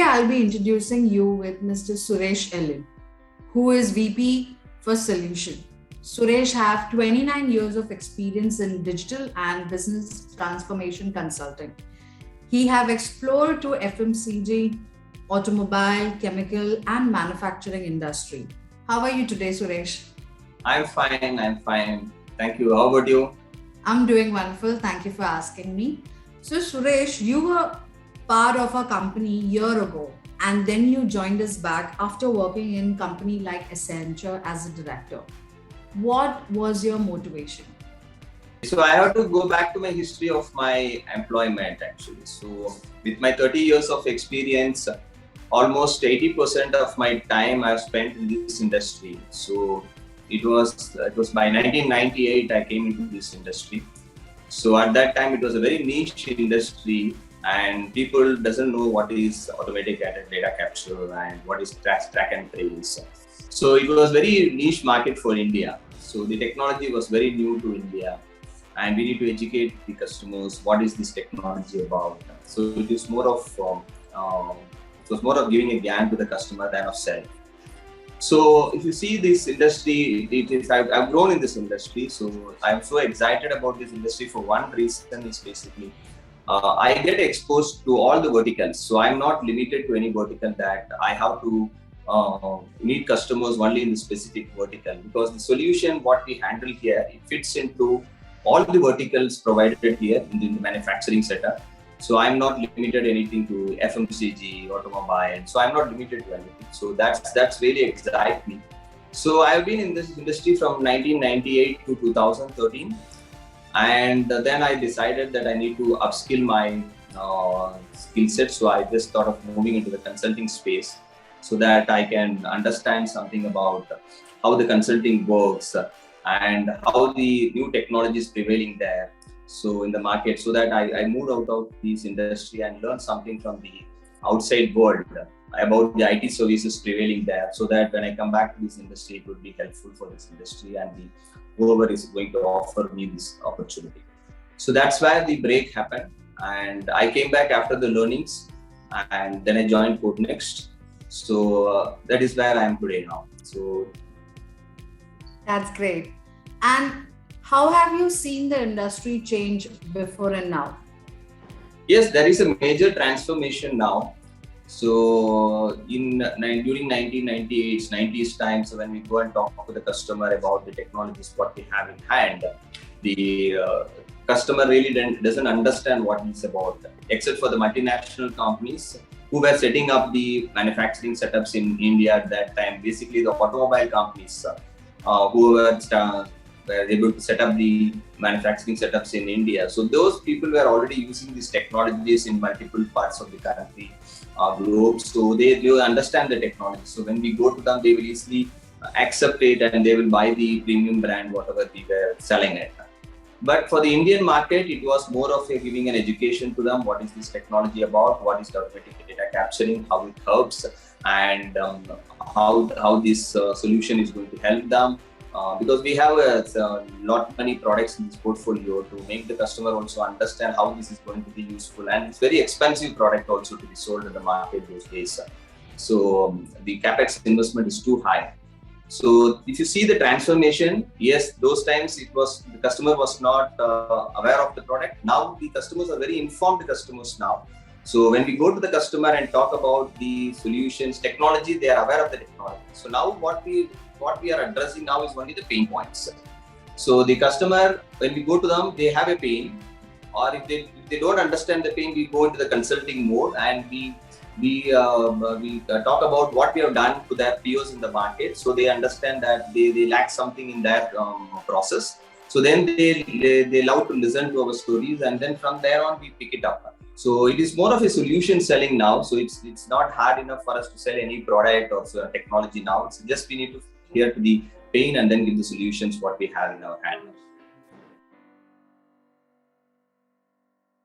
I'll be introducing you with Mr. Suresh Ellen, who is VP for Solution. Suresh have 29 years of experience in digital and business transformation consulting. He have explored to FMCG, automobile, chemical, and manufacturing industry. How are you today, Suresh? I'm fine. I'm fine. Thank you. How about you? I'm doing wonderful. Thank you for asking me. So, Suresh, you were part of a company year ago, and then you joined us back after working in company like Accenture as a director. What was your motivation? So I have to go back to my history of my employment actually. So with my 30 years of experience, almost 80% of my time I've spent in this industry. So it was by 1998 I came into this industry. So at that time it was a very niche industry and people doesn't know what is automatic data capture and what is track and trace. So it was very niche market for India. So the technology was very new to India and we need to educate the customers what is this technology about. So it is more of giving a gyan to the customer than of self. So if you see this industry, I've grown in this industry. So I'm so excited about this industry for one reason is basically I get exposed to all the verticals. So I'm not limited to any vertical that I have to meet customers only in the specific vertical, because the solution what we handle here, it fits into all the verticals provided here in the manufacturing setup. So I'm not limited anything to FMCG, automobile. So I'm not limited to anything. So that's really excite me. So I've been in this industry from 1998 to 2013. And then I decided that I need to upskill my skill set. So I just thought of moving into the consulting space so that I can understand something about how the consulting works and how the new technology is prevailing there. So in the market, so that I moved out of this industry and learned something from the outside world about the IT services prevailing there, so that when I come back to this industry, it would be helpful for this industry and whoever is going to offer me this opportunity. So that's where the break happened. And I came back after the learnings and then I joined Qodenexters. So that is where I am today now. So That's great. And how have you seen the industry change before and now? yes, there is a major transformation now. So during 1998s, 90s times, when we go and talk to the customer about the technologies, what we have in hand, the customer really doesn't understand what it's about, except for the multinational companies who were setting up the manufacturing setups in India at that time. Basically, the automobile companies who were able to set up the manufacturing setups in India. So those people were already using these technologies in multiple parts of the country, globe. So they understand the technology. So when we go to them, they will easily accept it and they will buy the premium brand, whatever we were selling it. But for the Indian market, it was more of giving an education to them. What is this technology about? What is the automatic data capturing? How it helps? And how this solution is going to help them. Because we have a lot many products in this portfolio to make the customer also understand how this is going to be useful, and it's very expensive product also to be sold in the market those days. So the capex investment is too high. So if you see the transformation, yes, those times the customer was not aware of the product. Now the customers are very informed customers now. So when we go to the customer and talk about the solutions, technology, they are aware of the technology. So now what we are addressing now is only the pain points. So the customer, when we go to them, they have a pain, or if they don't understand the pain, we go into the consulting mode and we talk about what we have done to their peers in the market, so they understand that they lack something in their process. So then they love to listen to our stories, and then from there on we pick it up. So it is more of a solution selling now. So it's not hard enough for us to sell any product or technology now. It's just we need to hear to the pain and then give the solutions what we have in our hand.